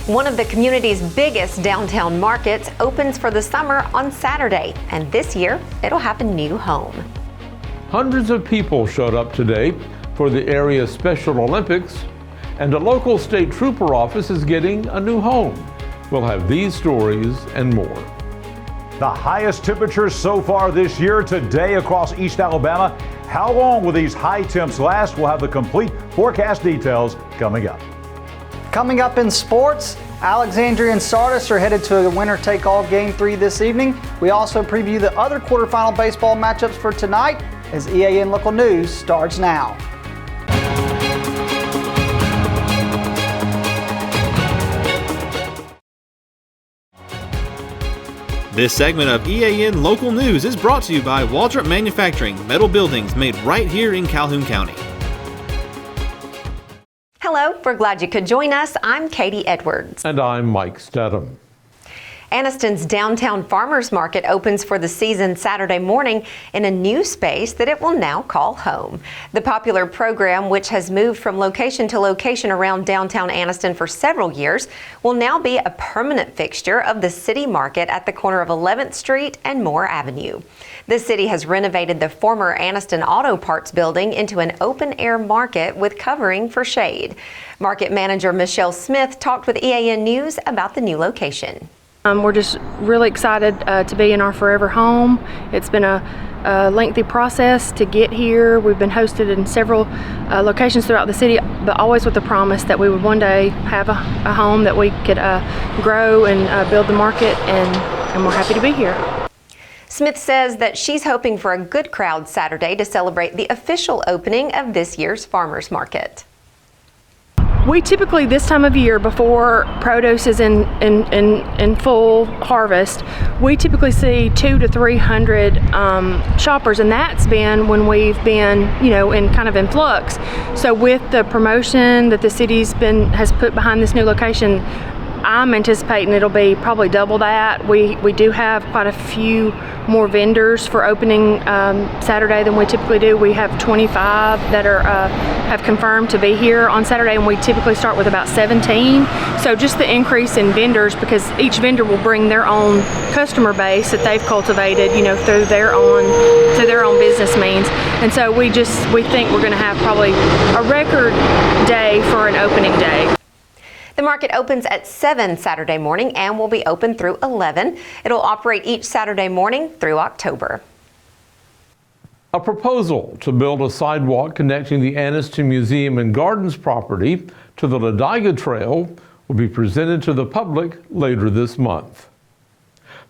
One of the community's biggest downtown markets opens for the summer on Saturday, and this year it'll have a new home. Hundreds of people showed up today for the area's Special Olympics, and a local state trooper office is getting a new home. We'll have these stories and more. The highest temperatures so far this year today across East Alabama. How long will these high temps last? We'll have the complete forecast details coming up. Coming up in sports, Alexandria and Sardis are headed to a winner-take-all Game 3 this evening. We also preview the other quarterfinal baseball matchups for tonight as EAN Local News starts now. This segment of EAN Local News is brought to you by Waldrop Manufacturing, metal buildings made right here in Calhoun County. Hello, we're glad you could join us. I'm Katie Edwards. And I'm Mike Stedham. Anniston's Downtown Farmers Market opens for the season Saturday morning in a new space that it will now call home. The popular program, which has moved from location to location around downtown Anniston for several years, will now be a permanent fixture of the city market at the corner of 11th Street and Moore Avenue. The city has renovated the former Anniston Auto Parts building into an open-air market with covering for shade. Market manager Michelle Smith talked with EAN News about the new location. We're just really excited to be in our forever home. It's been a lengthy process to get here. We've been hosted in several locations throughout the city, but always with the promise that we would one day have a home that we could grow and build the market, and we're happy to be here. Smith says that she's hoping for a good crowd Saturday to celebrate the official opening of this year's farmers market. We typically, this time of year, before produce is in full harvest, we typically see 200 to 300 shoppers, and that's been when we've been, in kind of in flux. So with the promotion that the city's has put behind this new location, I'm anticipating it'll be probably double that. We do have quite a few more vendors for opening Saturday than we typically do. We have 25 that have confirmed to be here on Saturday, and we typically start with about 17. So just the increase in vendors, because each vendor will bring their own customer base that they've cultivated, through their own business means. And so we think we're going to have probably a record day for an opening day. The market opens at 7 Saturday morning and will be open through 11. It'll operate each Saturday morning through October. A proposal to build a sidewalk connecting the Anniston Museum and Gardens property to the Ladiga Trail will be presented to the public later this month.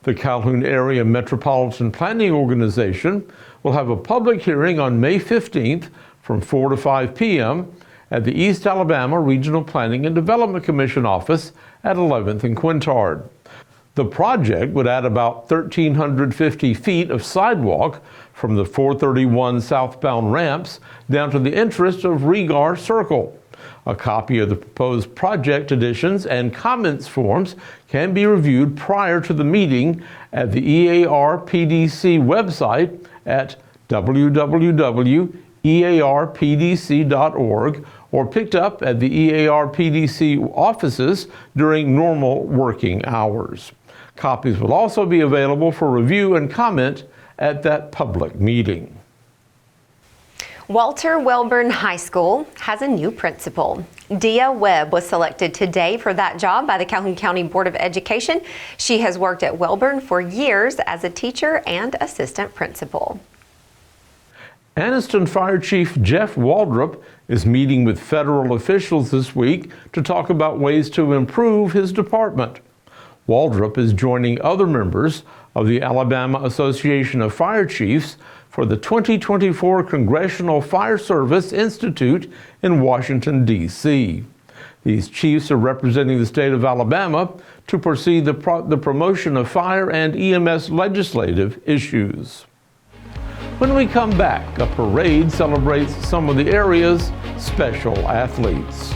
The Calhoun Area Metropolitan Planning Organization will have a public hearing on May 15th from 4 to 5 p.m. at the East Alabama Regional Planning and Development Commission office at 11th and Quintard. The project would add about 1,350 feet of sidewalk from the 431 southbound ramps down to the entrance of Regar Circle. A copy of the proposed project additions and comments forms can be reviewed prior to the meeting at the EARPDC website at www.earpdc.org or picked up at the EARPDC offices during normal working hours. Copies will also be available for review and comment at that public meeting. Walter Welborn High School has a new principal. Dia Webb was selected today for that job by the Calhoun County Board of Education. She has worked at Welborn for years as a teacher and assistant principal. Anniston Fire Chief Jeff Waldrop is meeting with federal officials this week to talk about ways to improve his department. Waldrop is joining other members of the Alabama Association of Fire Chiefs for the 2024 Congressional Fire Service Institute in Washington, D.C. These chiefs are representing the state of Alabama to pursue the promotion of fire and EMS legislative issues. When we come back, a parade celebrates some of the area's special athletes.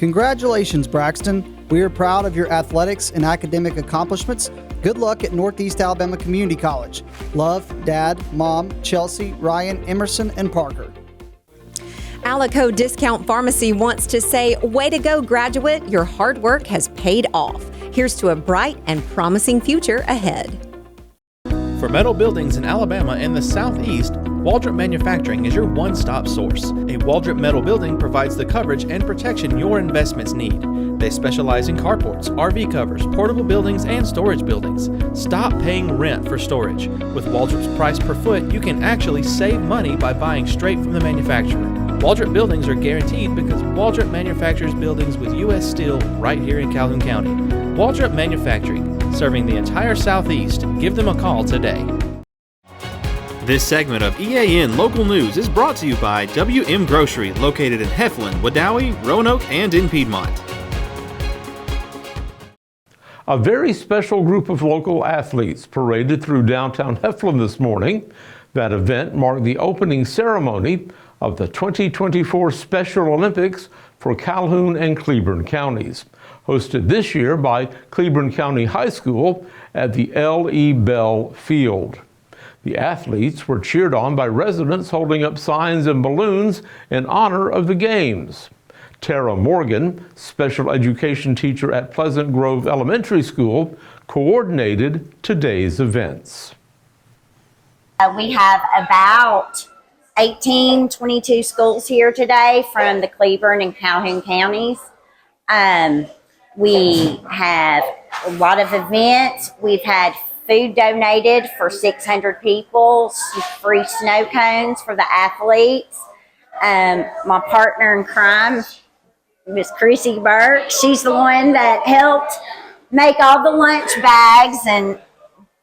Congratulations, Braxton. We are proud of your athletics and academic accomplishments. Good luck at Northeast Alabama Community College. Love, Dad, Mom, Chelsea, Ryan, Emerson, and Parker. Alico Discount Pharmacy wants to say, way to go, graduate. Your hard work has paid off. Here's to a bright and promising future ahead. For metal buildings in Alabama and the Southeast, Waldrop Manufacturing is your one-stop source. A Waldrop metal building provides the coverage and protection your investments need. They specialize in carports, RV covers, portable buildings, and storage buildings. Stop paying rent for storage. With Waldrop's price per foot, you can actually save money by buying straight from the manufacturer. Waldrop buildings are guaranteed because Waldrop manufactures buildings with U.S. steel right here in Calhoun County. Waldrop Manufacturing, serving the entire Southeast. Give them a call today. This segment of EAN Local News is brought to you by WM Grocery, located in Heflin, Wadowee, Roanoke, and in Piedmont. A very special group of local athletes paraded through downtown Heflin this morning. That event marked the opening ceremony of the 2024 Special Olympics for Calhoun and Cleburne counties, hosted this year by Cleburne County High School at the L.E. Bell Field. The athletes were cheered on by residents holding up signs and balloons in honor of the games. Tara Morgan, special education teacher at Pleasant Grove Elementary School, coordinated today's events. We have about 22 schools here today from the Cleburne and Calhoun counties. We have a lot of events. We've had food donated for 600 people, free snow cones for the athletes. My partner in crime, Miss Chrissy Burke, she's the one that helped make all the lunch bags and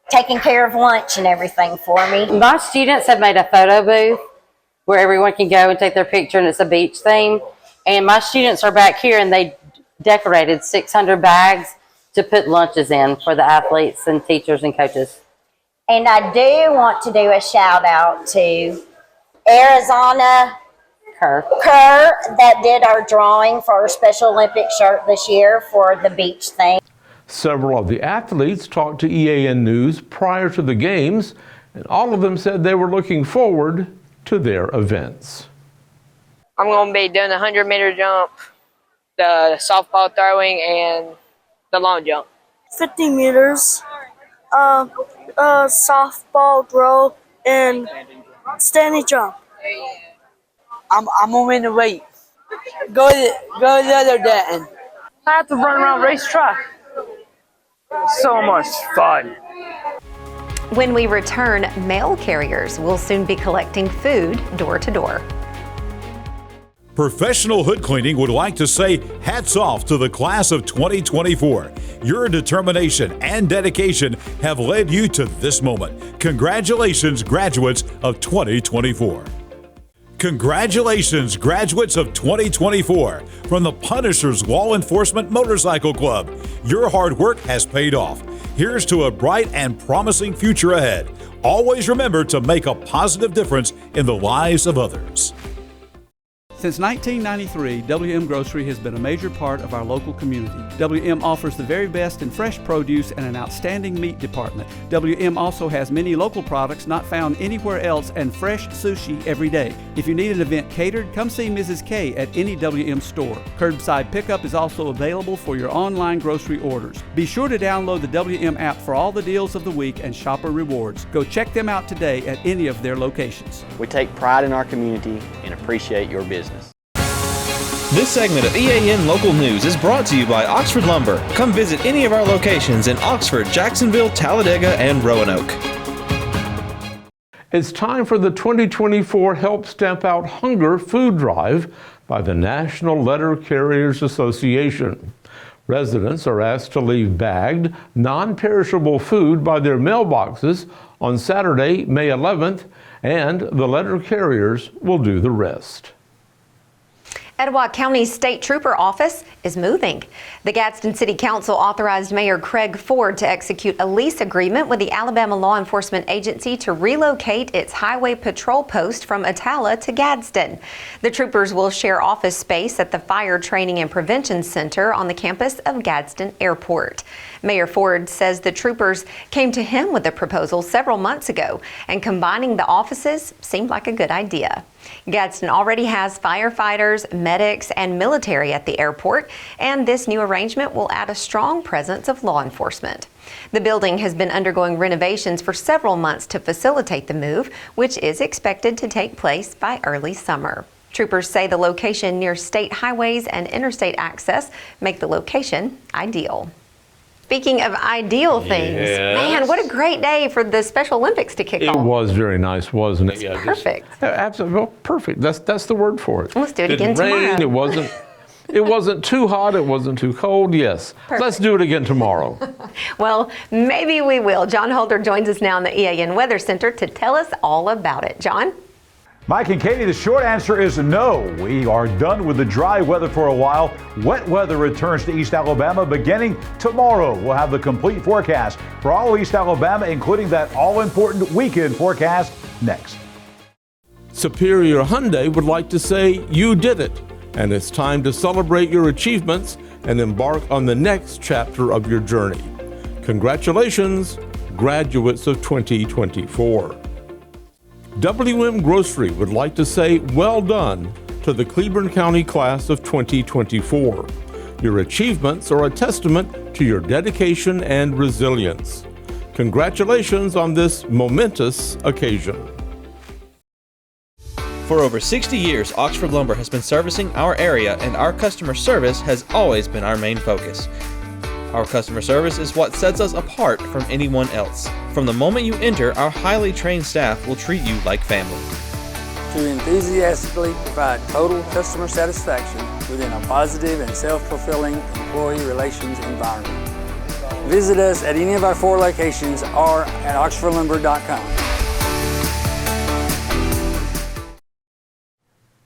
taking care of lunch and everything for me. My students have made a photo booth where everyone can go and take their picture, and it's a beach theme. And my students are back here, and they decorated 600 bags to put lunches in for the athletes and teachers and coaches. And I do want to do a shout out to Arizona Kerr that did our drawing for our Special Olympic shirt this year for the beach thing. Several of the athletes talked to EAN News prior to the games, and all of them said they were looking forward to their events. I'm going to be doing the 100-meter jump, the softball throwing, and the long jump. 50 meters, softball throw, and standing jump. I'm gonna win the weight. Go the other day. I have to run around racetrack. So much fun. When we return, mail carriers will soon be collecting food door to door. Professional Hood Cleaning would like to say hats off to the class of 2024. Your determination and dedication have led you to this moment. Congratulations, graduates of 2024. Congratulations, graduates of 2024 from the Punishers Law Enforcement Motorcycle Club. Your hard work has paid off. Here's to a bright and promising future ahead. Always remember to make a positive difference in the lives of others. Since 1993, WM Grocery has been a major part of our local community. WM offers the very best in fresh produce and an outstanding meat department. WM also has many local products not found anywhere else and fresh sushi every day. If you need an event catered, come see Mrs. K at any WM store. Curbside pickup is also available for your online grocery orders. Be sure to download the WM app for all the deals of the week and shopper rewards. Go check them out today at any of their locations. We take pride in our community and appreciate your business. This segment of EAN Local News is brought to you by Oxford Lumber. Come visit any of our locations in Oxford, Jacksonville, Talladega, and Roanoke. It's time for the 2024 Help Stamp Out Hunger food drive by the National Letter Carriers Association. Residents are asked to leave bagged, non-perishable food by their mailboxes on Saturday, May 11th, and the letter carriers will do the rest. Etowah County's State Trooper Office is moving. The Gadsden City Council authorized Mayor Craig Ford to execute a lease agreement with the Alabama Law Enforcement Agency to relocate its highway patrol post from Attala to Gadsden. The troopers will share office space at the Fire Training and Prevention Center on the campus of Gadsden Airport. Mayor Ford says the troopers came to him with a proposal several months ago, and combining the offices seemed like a good idea. Gadsden already has firefighters, medics, and military at the airport, and this new arrangement will add a strong presence of law enforcement. The building has been undergoing renovations for several months to facilitate the move, which is expected to take place by early summer. Troopers say the location near state highways and interstate access make the location ideal. Speaking of ideal things, man, what a great day for the Special Olympics to kick off. It was very nice, wasn't it? Yeah, perfect. Absolutely, well, perfect. That's the word for it. Let's do it again tomorrow. It wasn't too hot, it wasn't too cold, yes. Perfect. Let's do it again tomorrow. Well, maybe we will. John Holder joins us now in the EAN Weather Center to tell us all about it. John? Mike and Katie, the short answer is no. We are done with the dry weather for a while. Wet weather returns to East Alabama beginning tomorrow. We'll have the complete forecast for all East Alabama, including that all-important weekend forecast next. Superior Hyundai would like to say you did it, and it's time to celebrate your achievements and embark on the next chapter of your journey. Congratulations, graduates of 2024. WM Grocery would like to say well done to the Cleburne County class of 2024. Your achievements are a testament to your dedication and resilience. Congratulations on this momentous occasion. For over 60 years, Oxford Lumber has been servicing our area, and our customer service has always been our main focus. Our customer service is what sets us apart from anyone else. From the moment you enter, our highly trained staff will treat you like family. To enthusiastically provide total customer satisfaction within a positive and self-fulfilling employee relations environment. Visit us at any of our 4 locations or at oxfordlumber.com.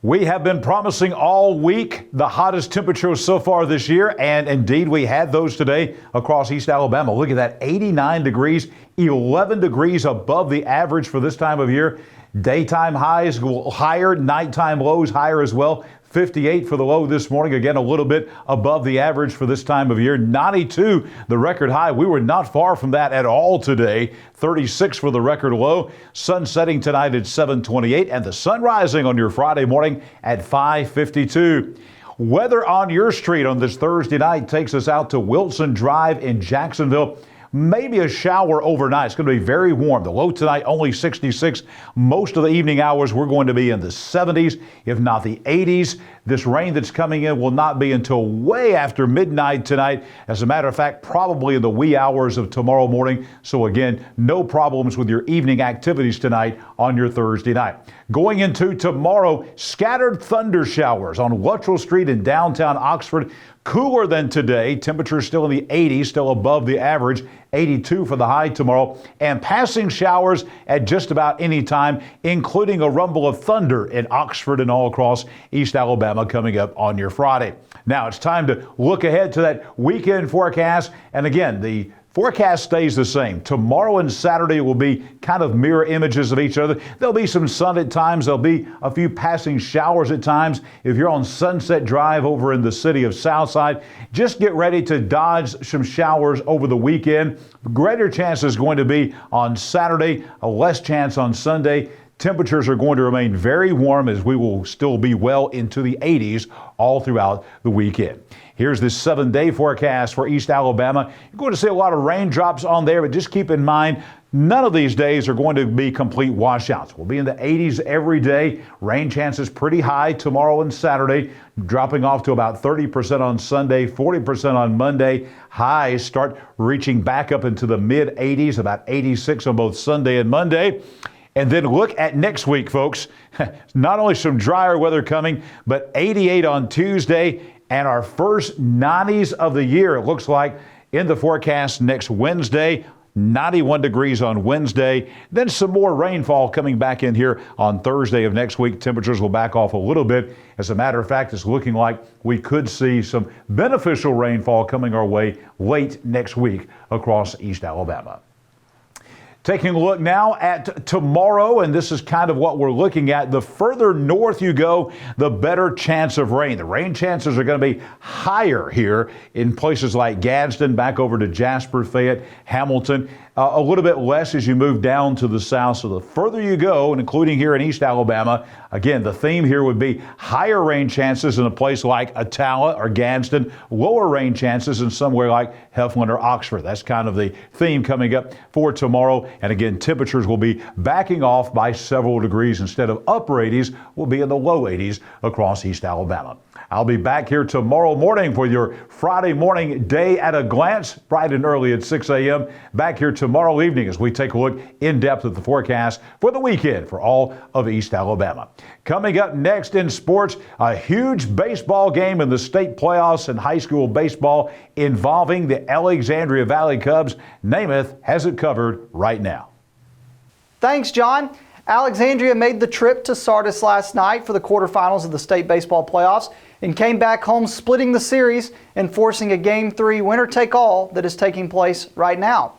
We have been promising all week the hottest temperatures so far this year, and indeed we had those today across East Alabama. Look at that, 89 degrees, 11 degrees above the average for this time of year. Daytime highs go higher, nighttime lows higher as well. 58 for the low this morning, again a little bit above the average for this time of year. 92 the record high. We were not far from that at all today. 36 for the record low. Sun setting tonight at 7:28 and the sun rising on your Friday morning at 5:52. Weather on your street on this Thursday night takes us out to Wilson Drive in Jacksonville. Maybe a shower overnight. It's going to be very warm. The low tonight only 66. Most of the evening hours we're going to be in the 70s, if not the 80s. This rain that's coming in will not be until way after midnight tonight. As a matter of fact, probably in the wee hours of tomorrow morning. So again, no problems with your evening activities tonight on your Thursday night. Going into tomorrow, scattered thunder showers on Luttrell Street in downtown Oxford. Cooler than today. Temperatures still in the 80s, still above the average. 82 for the high tomorrow. And passing showers at just about any time, including a rumble of thunder in Oxford and all across East Alabama coming up on your Friday. Now it's time to look ahead to that weekend forecast. And again, the forecast stays the same. Tomorrow and Saturday will be kind of mirror images of each other. There'll be some sun at times. There'll be a few passing showers at times. If you're on Sunset Drive over in the city of Southside, just get ready to dodge some showers over the weekend. Greater chance is going to be on Saturday, a less chance on Sunday. Temperatures are going to remain very warm as we will still be well into the 80s all throughout the weekend. Here's this 7-day forecast for East Alabama. You're going to see a lot of raindrops on there, but just keep in mind, none of these days are going to be complete washouts. We'll be in the 80s every day. Rain chances pretty high tomorrow and Saturday, dropping off to about 30% on Sunday, 40% on Monday. Highs start reaching back up into the mid-80s, about 86 on both Sunday and Monday. And then look at next week, folks. Not only some drier weather coming, but 88 on Tuesday and our first 90s of the year, it looks like, in the forecast next Wednesday. 91 degrees on Wednesday. Then some more rainfall coming back in here on Thursday of next week. Temperatures will back off a little bit. As a matter of fact, it's looking like we could see some beneficial rainfall coming our way late next week across East Alabama. Taking a look now at tomorrow, and this is kind of what we're looking at. The further north you go, the better chance of rain. The rain chances are going to be higher here in places like Gadsden, back over to Jasper, Fayette, Hamilton. a little bit less as you move down to the south. So the further you go, and including here in East Alabama, again, the theme here would be higher rain chances in a place like Attala or Gadsden, lower rain chances in somewhere like Heflin or Oxford. That's kind of the theme coming up for tomorrow. And again, temperatures will be backing off by several degrees. Instead of upper 80s, we'll be in the low 80s across East Alabama. I'll be back here tomorrow morning for your Friday morning day at a glance, bright and early at 6 a.m. Back here tomorrow evening as we take a look in depth at the forecast for the weekend for all of East Alabama. Coming up next in sports, a huge baseball game in the state playoffs in high school baseball involving the Alexandria Valley Cubs. Namath has it covered right now. Thanks, John. Alexandria made the trip to Sardis last night for the quarterfinals of the state baseball playoffs and came back home splitting the series and forcing a Game 3 winner-take-all that is taking place right now.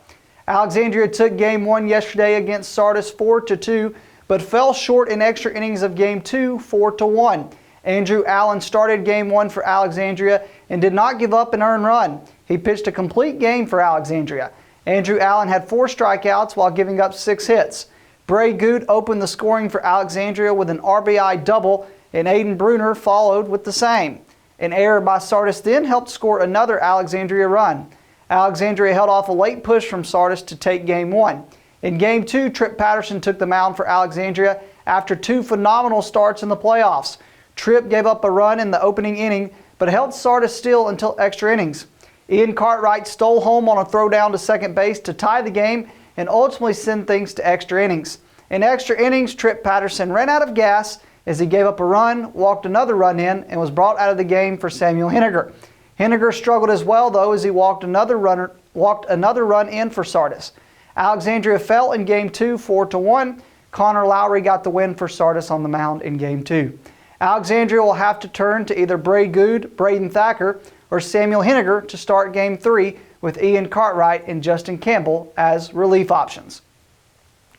Alexandria took Game 1 yesterday against Sardis 4-2, but fell short in extra innings of Game 2 4-1. Andrew Allen started Game 1 for Alexandria and did not give up an earned run. He pitched a complete game for Alexandria. Andrew Allen had 4 strikeouts while giving up 6 hits. Bray Good opened the scoring for Alexandria with an RBI double, and Aiden Bruner followed with the same. An error by Sardis then helped score another Alexandria run. Alexandria held off a late push from Sardis to take Game 1. In Game 2, Tripp Patterson took the mound for Alexandria after 2 phenomenal starts in the playoffs. Tripp gave up a run in the opening inning, but held Sardis still until extra innings. Ian Cartwright stole home on a throw down to second base to tie the game and ultimately send things to extra innings. In extra innings, Tripp Patterson ran out of gas as he gave up a run, walked another run in, and was brought out of the game for Samuel Henniger. Henniger struggled as well, though, as he walked another run in for Sardis. Alexandria fell in Game 2 4-1. Connor Lowry got the win for Sardis on the mound in Game 2. Alexandria will have to turn to either Bray Good, Braden Thacker, or Samuel Henniger to start Game 3 with Ian Cartwright and Justin Campbell as relief options.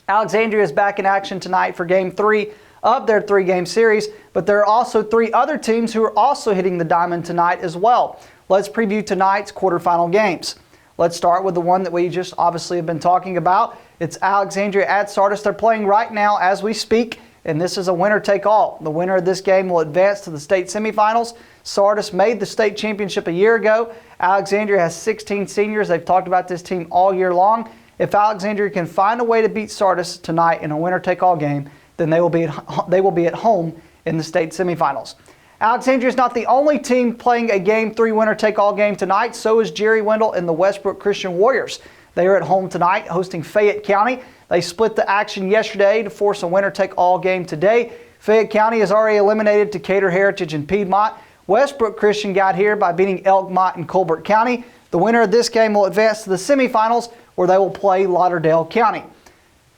Alexandria is back in action tonight for Game 3 of their 3-game series, but there are also 3 other teams who are also hitting the diamond tonight as well. Let's preview tonight's quarterfinal games. Let's start with the one that we just obviously have been talking about. It's Alexandria at Sardis. They're playing right now as we speak, and this is a winner-take-all. The winner of this game will advance to the state semifinals. Sardis made the state championship a year ago. Alexandria has 16 seniors. They've talked about this team all year long. If Alexandria can find a way to beat Sardis tonight in a winner-take-all game, then they will be at home in the state semifinals. Alexandria is not the only team playing a Game 3 winner-take-all game tonight. So is Jerry Wendell and the Westbrook Christian Warriors. They are at home tonight hosting Fayette County. They split the action yesterday to force a winner-take-all game today. Fayette County is already eliminated to Decatur Heritage and Piedmont. Westbrook Christian got here by beating Elkmont and Colbert County. The winner of this game will advance to the semifinals where they will play Lauderdale County.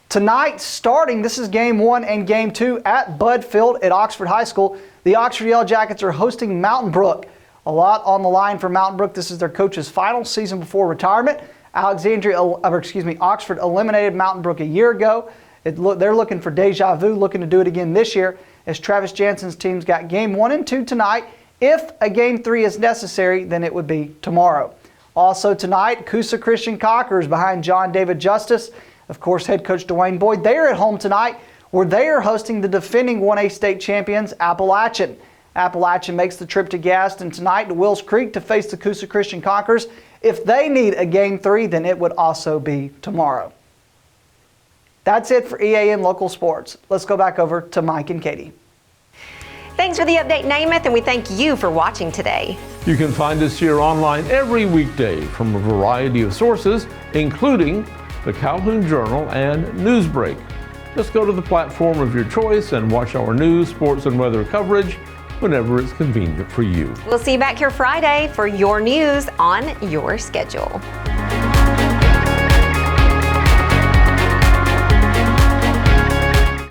Tonight, starting, this is Game 1 and Game 2 at Budd Field at Oxford High School. The Oxford Yellow Jackets are hosting Mountain Brook. A lot on the line for Mountain Brook. This is their coach's final season before retirement. Oxford eliminated Mountain Brook a year ago. They're looking for deja vu, looking to do it again this year, as Travis Jansen's team's got Game 1 and 2 tonight. If a Game 3 is necessary, then it would be tomorrow. Also tonight, Coosa Christian Cockers behind John David Justice. Of course, head coach Dwayne Boyd. They are at home tonight where they are hosting the defending 1A state champions, Appalachian. Appalachian makes the trip to Gaston tonight to Wills Creek to face the Coosa Christian Cockers. If they need a Game 3, then it would also be tomorrow. That's it for EAN Local Sports. Let's go back over to Mike and Katie. Thanks for the update, Namath, and we thank you for watching today. You can find us here online every weekday from a variety of sources, including the Calhoun Journal and Newsbreak. Just go to the platform of your choice and watch our news, sports, and weather coverage whenever it's convenient for you. We'll see you back here Friday for your news on your schedule.